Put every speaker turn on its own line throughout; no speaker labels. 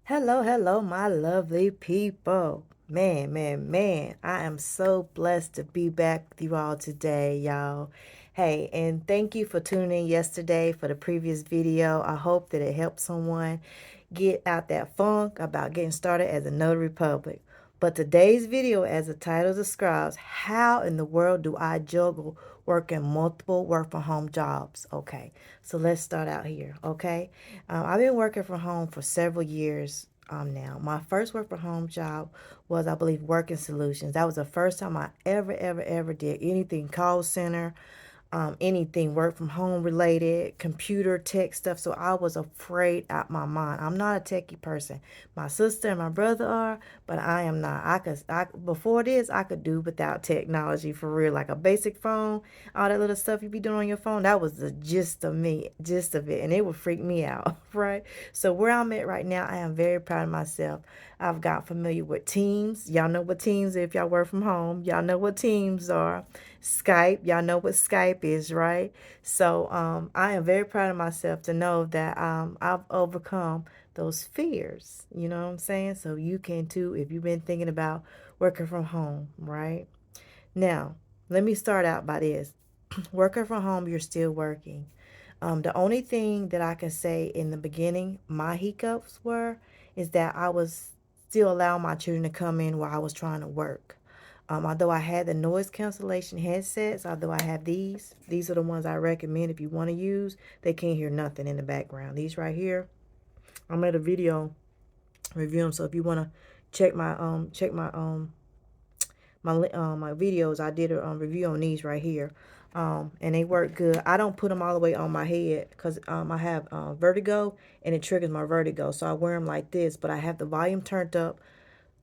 Hello, hello, my lovely people. Man. I am so blessed to be back with you all today, y'all. Hey, and thank you for tuning in yesterday for the previous video. I hope that it helped someone get out that funk about getting started as a notary public. But today's video, as the title describes, how in the world do I juggle working multiple work from home jobs? Okay, so let's start out here. Okay, I've been working from home for several years now. My first work from home job was, I believe, Working Solutions. That was the first time I ever did anything call center, anything work from home related, computer tech stuff. So I was afraid out my mind. I'm not a techie person. My sister and my brother are, but I am not. Before this, I could do without technology for real, like a basic phone, all that little stuff you be doing on your phone. That was the gist of it, and it would freak me out, right? So where I'm at right now, I am very proud of myself. I've got familiar with Teams. Y'all know what Teams, if y'all work from home, y'all know what Teams are. Skype, y'all know what Skype is, right? So I am very proud of myself to know that I've overcome those fears. You know what I'm saying? So you can too if you've been thinking about working from home, right? Now, let me start out by this. Working from home, you're still working. The only thing that I can say in the beginning, my hiccups were, is that I was still allowing my children to come in while I was trying to work. Although I had the noise cancellation headsets, although I have these are the ones I recommend if you want to use. They can't hear nothing in the background. These right here, I made a video review them. So if you want to check my videos, I did a review on these right here. And they work good. I don't put them all the way on my head because I have vertigo, and it triggers my vertigo. So I wear them like this, but I have the volume turned up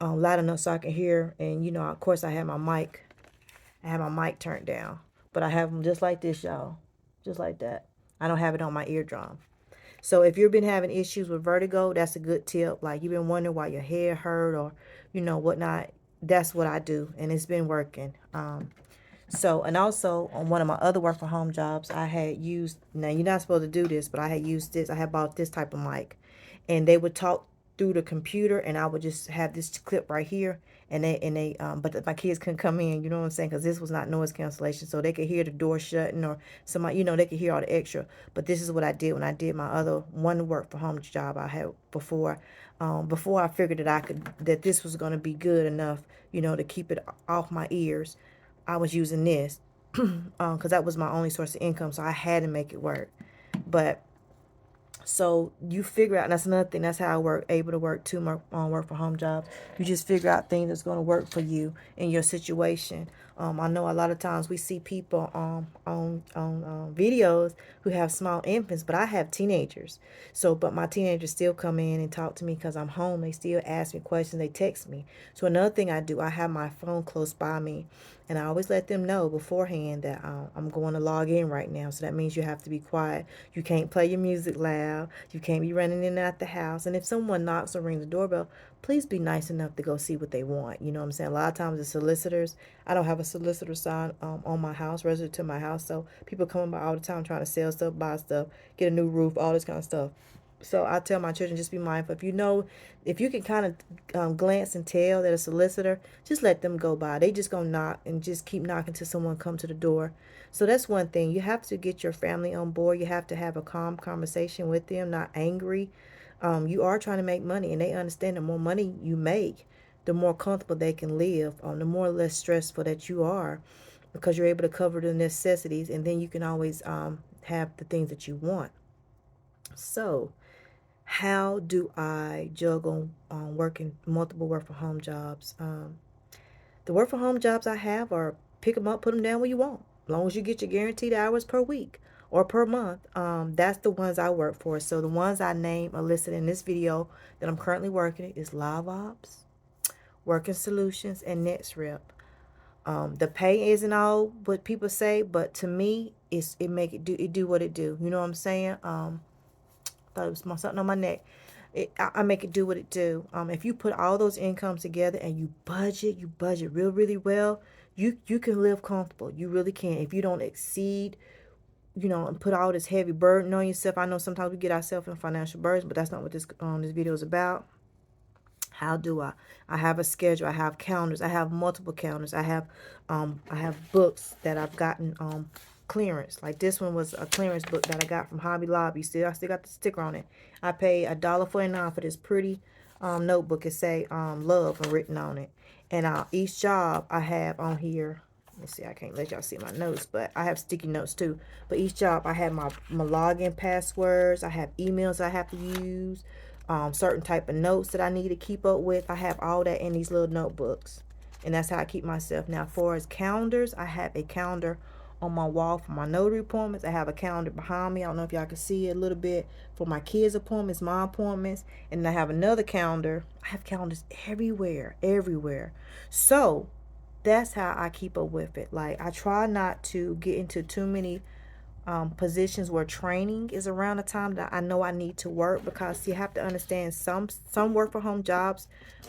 loud enough so I can hear. And of course, I have my mic turned down, but I have them just like this, y'all, just like that. I don't have it on my eardrum. So if you've been having issues with vertigo, that's a good tip. Like you've been wondering why your head hurt or whatnot. That's what I do, and it's been working. And also on one of my other work from home jobs, I had used. Now you're not supposed to do this, but I had used this. I had bought this type of mic, and they would talk through the computer, and I would just have this clip right here, but my kids couldn't come in. You know what I'm saying? Because this was not noise cancellation, so they could hear the door shutting or somebody. They could hear all the extra. But this is what I did when I did my other one work from home job I had before. Before I figured that this was going to be good enough, to keep it off my ears. I was using this because that was my only source of income, so I had to make it work. But so you figure out, and that's another thing. That's how I able to work two work from home jobs. You just figure out things that's going to work for you in your situation. I know a lot of times we see people on videos who have small infants, but I have teenagers. So, but my teenagers still come in and talk to me because I'm home. They still ask me questions. They text me. So another thing I do, I have my phone close by me, and I always let them know beforehand that I'm going to log in right now. So that means you have to be quiet. You can't play your music loud. You can't be running in and out the house. And if someone knocks or rings the doorbell, please be nice enough to go see what they want. You know what I'm saying? A lot of times the solicitors, I don't have a solicitor sign on my house, registered to my house. So people coming by all the time trying to sell stuff, buy stuff, get a new roof, all this kind of stuff. So I tell my children, just be mindful. If you can kind of glance and tell that a solicitor, just let them go by. They just gonna knock and just keep knocking till someone come to the door. So that's one thing. You have to get your family on board. You have to have a calm conversation with them, not angry. You are trying to make money, and they understand the more money you make, the more comfortable they can live, the more less stressful that you are, because you're able to cover the necessities, and then you can always have the things that you want. So how do I juggle working multiple work from home jobs? The work from home jobs I have are pick them up, put them down where you want. As long as you get your guaranteed hours per week or per month, that's the ones I work for. So the ones I name are listed in this video that I'm currently working is liveops, Working Solutions, and nexrep. The pay isn't all what people say, but to me, it do what it do. You know what I'm saying? Thought it was something on my neck. I make it do what it do. If you put all those incomes together and you budget really well, you can live comfortable. You really can. If you don't exceed, and put all this heavy burden on yourself. I know sometimes we get ourselves in financial burdens, but that's not what this video is about. How do I have a schedule. I have calendars. I have multiple calendars. I have books that I've gotten clearance. Like this one was a clearance book that I got from Hobby Lobby. I still got the sticker on it. I paid $1.49 for this pretty notebook. It say love written on it. And each job I have on here. Let's see, I can't let y'all see my notes, but I have sticky notes too. But each job I have my login passwords. I have emails I have to use. Certain type of notes that I need to keep up with. I have all that in these little notebooks. And that's how I keep myself. Now, for as calendars, I have a calendar on my wall for my notary appointments. I have a calendar behind me. I don't know if y'all can see it a little bit for my kids' appointments, my appointments. And I have another calendar. I have calendars everywhere, everywhere. So that's how I keep up with it. Like, I try not to get into too many positions where training is around the time that I know I need to work, because you have to understand some work from home jobs,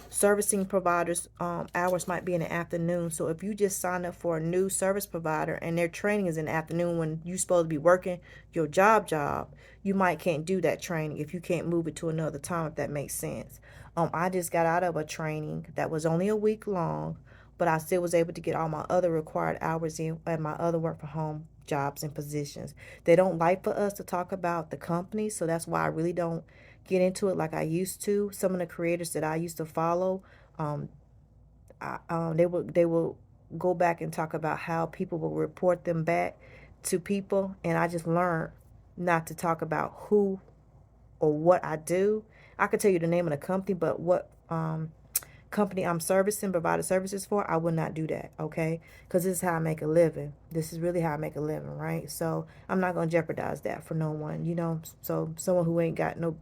servicing providers, hours might be in the afternoon. So if you just sign up for a new service provider and their training is in the afternoon when you're supposed to be working your job, you might can't do that training if you can't move it to another time, if that makes sense. I just got out of a training that was only a week long, but I still was able to get all my other required hours in at my other work from home jobs and positions. They don't like for us to talk about the company, so that's why I really don't get into it like I used to. Some of the creators that I used to follow, they will go back and talk about how people will report them back to people, and I just learned not to talk about who or what I do. I could tell you the name of the company, but what company I'm servicing, provided services for, I would not do that, okay? Because this is how I make a living. This is really how I make a living, right? So I'm not gonna jeopardize that for no one, you know. So someone who ain't got no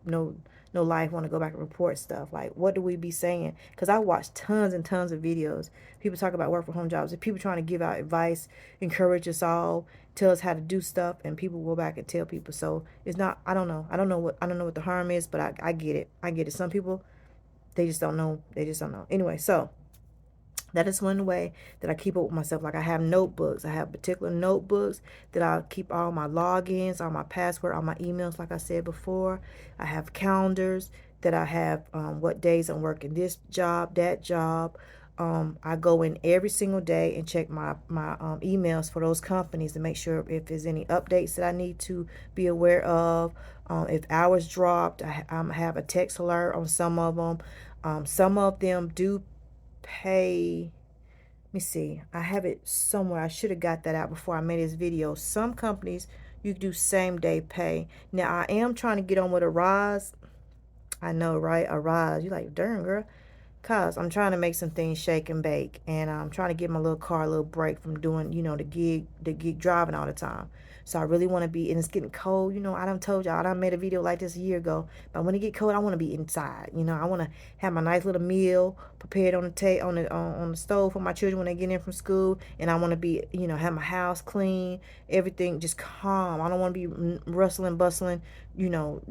life want to go back and report stuff. Like, what do we be saying? Because I watch tons and tons of videos. People talk about work from home jobs, and people trying to give out advice, encourage us all, tell us how to do stuff, and people go back and tell people. So it's not. I don't know what the harm is, but I get it. I get it. Some people, they just don't know. They just don't know. Anyway, so that is one way that I keep up with myself. Like, I have notebooks. I have particular notebooks that I keep all my logins, all my password, all my emails, like I said before. I have calendars that I have what days I'm working this job, that job. I go in every single day and check my emails for those companies to make sure if there's any updates that I need to be aware of. If hours dropped, I have a text alert on some of them. Some of them do pay. Let me see. I have it somewhere. I should have got that out before I made this video. Some companies, you do same day pay. Now, I am trying to get on with a rise. I know, right? A rise. You're like, darn, girl. Cause I'm trying to make some things shake and bake, and I'm trying to get my little car a little break from doing, the gig driving all the time. So I really want to be, and it's getting cold. I done told y'all, I done made a video like this a year ago. But when it get cold, I want to be inside. I want to have my nice little meal prepared on the stove for my children when they get in from school, and I want to be, have my house clean, everything just calm. I don't want to be rustling, bustling,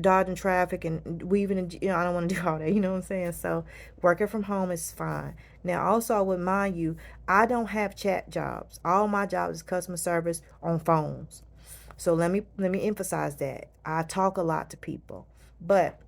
dodging traffic and weaving, and I don't want to do all that. You know what I'm saying? So working from home is fine. Now, also, I would mind you, I don't have chat jobs. All my jobs is customer service on phones. So let me emphasize that. I talk a lot to people, but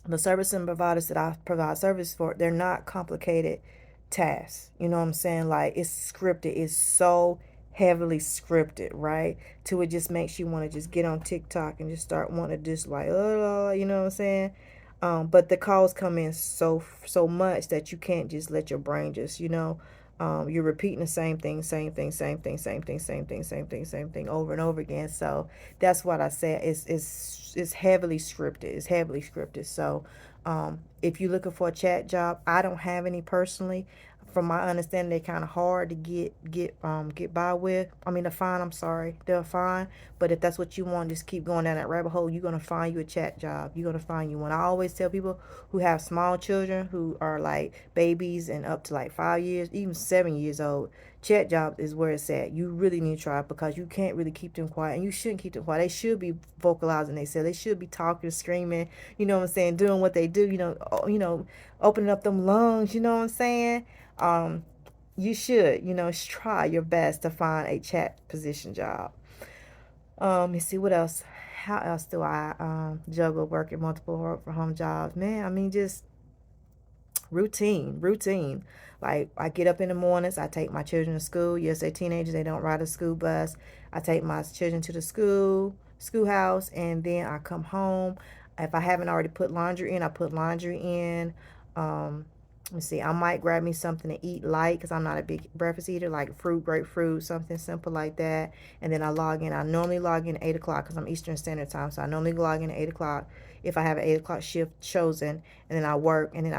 the service and providers that I provide service for, they're not complicated tasks. You know what I'm saying? Like, it's scripted. It's so heavily scripted, right? To it just makes you want to just get on TikTok and just start wanting to just like, you know what I'm saying? But the calls come in so much that you can't just let your brain just, you're repeating the same thing, same thing, same thing, same thing, same thing, same thing, same thing over and over again. So that's what I said. It's heavily scripted. It's heavily scripted. So if you're looking for a chat job, I don't have any personally. From my understanding, they're kind of hard to get by with. I mean, they're fine. I'm sorry, they're fine. But if that's what you want, just keep going down that rabbit hole. You're gonna find you a chat job. You're gonna find you one. I always tell people who have small children, who are like babies and up to like 5 years, even 7 years old. Chat jobs is where it's at. You really need to try it, because you can't really keep them quiet, and you shouldn't keep them quiet. They should be vocalizing themselves. They should be talking, screaming. You know what I'm saying? Doing what they do. Opening up them lungs. You know what I'm saying? You should, try your best to find a chat position job. Let's see what else. How else do I juggle working multiple work from home jobs? Man, I mean, just Routine. Like, I get up in the mornings, I take my children to school. Yes, they're teenagers, they don't ride a school bus. I take my children to the schoolhouse, and then I come home. If I haven't already put laundry in, I put laundry in. Let me see, I might grab me something to eat light because I'm not a big breakfast eater, like fruit, grapefruit, something simple like that. And then I log in. I normally log in at 8 o'clock because I'm Eastern Standard Time. So I normally log in at 8 o'clock if I have an 8 o'clock shift chosen. And then I work. And then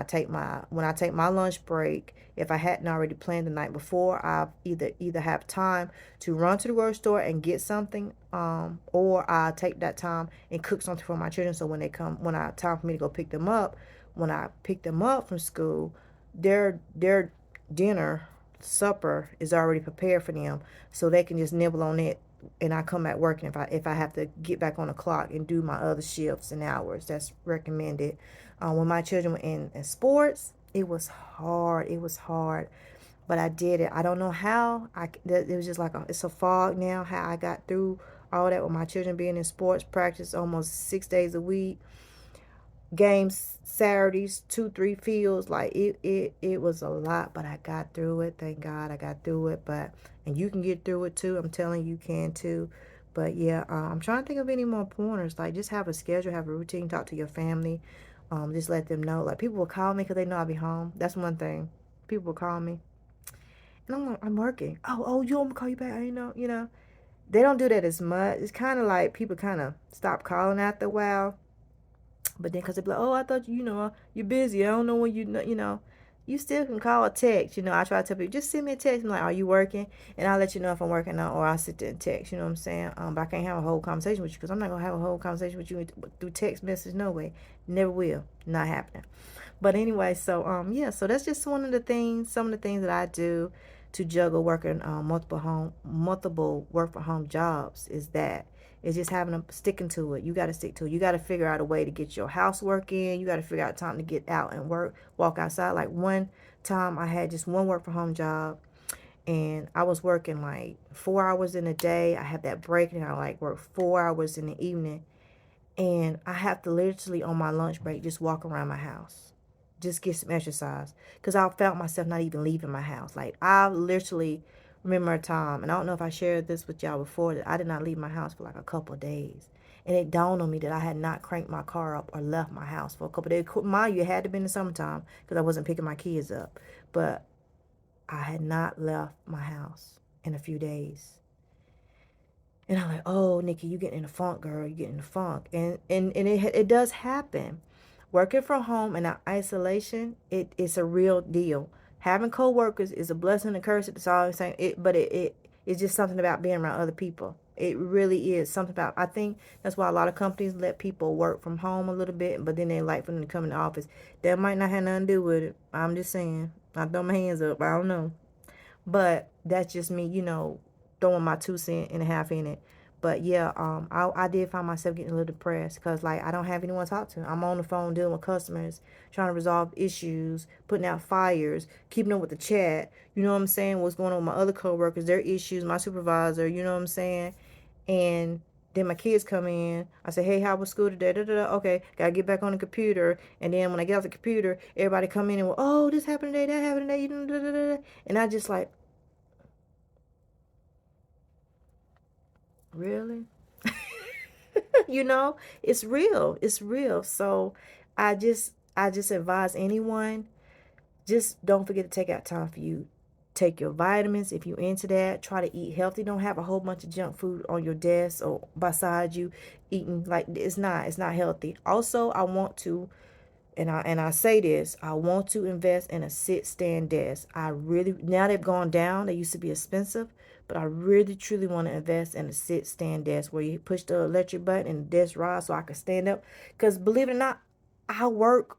when I take my lunch break, if I hadn't already planned the night before, I either have time to run to the grocery store and get something, or I take that time and cook something for my children. So when time for me to go pick them up, when I pick them up from school, their dinner, supper is already prepared for them, so they can just nibble on it. And I come back working if I have to get back on the clock and do my other shifts and hours. That's recommended. When my children were in sports, it was hard. It was hard, but I did it. I don't know how. It was just like it's a fog now. How I got through all that with my children being in sports practice almost 6 days a week, games Saturdays, 2-3 fields. Like it was a lot, but I got through it. Thank God I got through it. But and you can get through it too. I'm telling you, can too. But yeah, I'm trying to think of any more pointers. Like, just have a schedule, have a routine, talk to your family. Just let them know. Like, people will call me because they know I'll be home. That's one thing. People will call me, and I'm like, I'm working. Oh, you want me to call you back? I know. They don't do that as much. It's kind of like people kind of stop calling after a while. But then, because they be like, oh, I thought you're busy. I don't know when you still can call or text. I try to tell people, just send me a text. I'm like, are you working? And I'll let you know if I'm working out, or I'll sit there and text. You know what I'm saying? But I can't have a whole conversation with you because I'm not going to have a whole conversation with you through text message. No way. Never will. Not happening. But anyway, so yeah, so that's just some of the things that I do to juggle working multiple work from home jobs. Is just having sticking to it. You got to stick to it. You got to figure out a way to get your housework in. You got to figure out time to get out and walk outside. Like, one time I had just one work from home job, and I was working like 4 hours in a day. I had that break, and I like work 4 hours in the evening. And I have to literally on my lunch break just walk around my house, just get some exercise, because I felt myself not even leaving my house. Like, I literally remember a time, and I don't know if I shared this with y'all before, that I did not leave my house for like a couple of days. And it dawned on me that I had not cranked my car up or left my house for a couple of days. Mind you, it had to be in the summertime because I wasn't picking my kids up. But I had not left my house in a few days. And I'm like, oh, Nikki, you getting in the funk, girl. You getting in the funk. And it does happen. Working from home and isolation, it's a real deal. Having coworkers is a blessing and a curse at the same time. It's just something about being around other people. It really is something about. I think that's why a lot of companies let people work from home a little bit, but then they like for them to come in the office. That might not have nothing to do with it. I'm just saying. I throw my hands up. I don't know. But that's just me, throwing my 2 cents and a half in it. But yeah, I did find myself getting a little depressed because, like, I don't have anyone to talk to. I'm on the phone dealing with customers, trying to resolve issues, putting out fires, keeping up with the chat. You know what I'm saying? What's going on with my other coworkers, their issues, my supervisor. You know what I'm saying? And then my kids come in. I say, hey, how was school today? Da, da, da. Okay, gotta get back on the computer. And then when I get off the computer, everybody come in and, well, oh, this happened today, that happened today. Da, da, da, da. And I just like, really? you know, it's real. It's real. So I just advise anyone, just don't forget to take out time for you. Take your vitamins if you're into that. Try to eat healthy. Don't have a whole bunch of junk food on your desk or beside you eating. Like, it's not healthy. Also, I want to, and I say this, I want to invest in a sit stand desk. I really, now they've gone down. They used to be expensive, but I really truly want to invest in a sit stand desk where you push the electric button and the desk rise so I can stand up. Because believe it or not, I work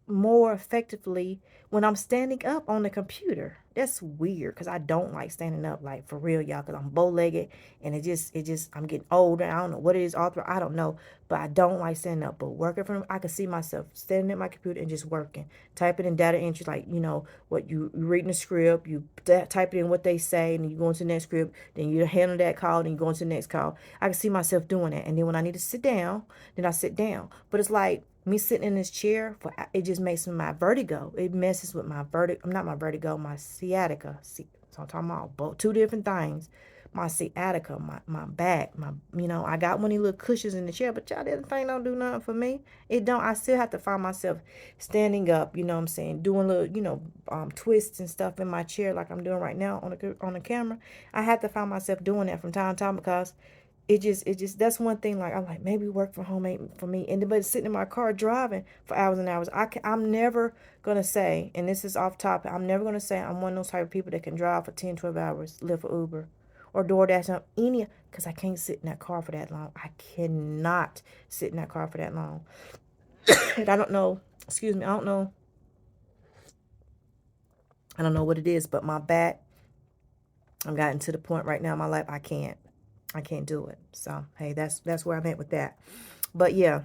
more effectively when I'm standing up on the computer. That's weird because I don't like standing up, like, for real, y'all, because I'm bow-legged, and I'm getting older. I don't know what it is, I don't know, but I don't like standing up. But working from, I can see myself standing at my computer and just working, typing in data entry, like, what you reading the script, you type it in what they say, and you go into the next script, then you handle that call, then you go into the next call. I can see myself doing that. And then when I need to sit down, then I sit down. But it's like, Me sitting in this chair, it just makes my vertigo. It messes with my vertigo. Not my vertigo, my sciatica. See, so I'm talking about both two different things. My sciatica, my back, I got one of these little cushions in the chair, but y'all didn't think don't do nothing for me. It don't. I still have to find myself standing up, you know what I'm saying, doing little, twists and stuff in my chair like I'm doing right now on the camera. I have to find myself doing that from time to time because it just that's one thing. Like, I'm like, maybe work from home ain't for me. And but sitting in my car driving for hours and hours, I'm never gonna say, and this is off topic, I'm never gonna say I'm one of those type of people that can drive for 10-12 hours, live for Uber or DoorDash or any, because I can't sit in that car for that long. I cannot sit in that car for that long. And I don't know, excuse me, I don't know what it is, but my back, I'm gotten to the point right now in my life I can't do it. So hey, that's where I'm at with that. But yeah,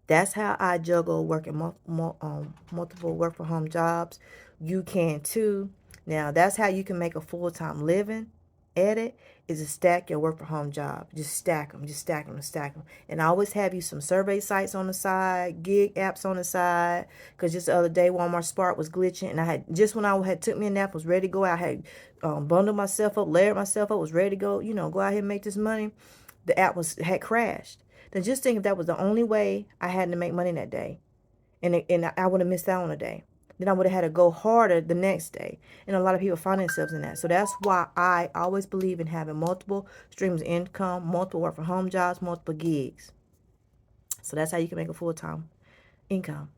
that's how I juggle working multiple work from home jobs. You can too. Now, that's how you can make a full-time living at it, is to stack your work from home job. Just stack them, just stack them, stack them. And I always have you some survey sites on the side, gig apps on the side. Because just the other day, Walmart Spark was glitching. And I had, just when I had took me a nap, was ready to go out, I had bundled myself up, layered myself up, was ready to go, go out here and make this money. The app had crashed. Then just think if that was the only way I had to make money that day, and I would have missed out on a day. Then I would have had to go harder the next day. And a lot of people find themselves in that. So that's why I always believe in having multiple streams of income, multiple work from home jobs, multiple gigs. So that's how you can make a full-time income.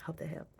Hope that helped.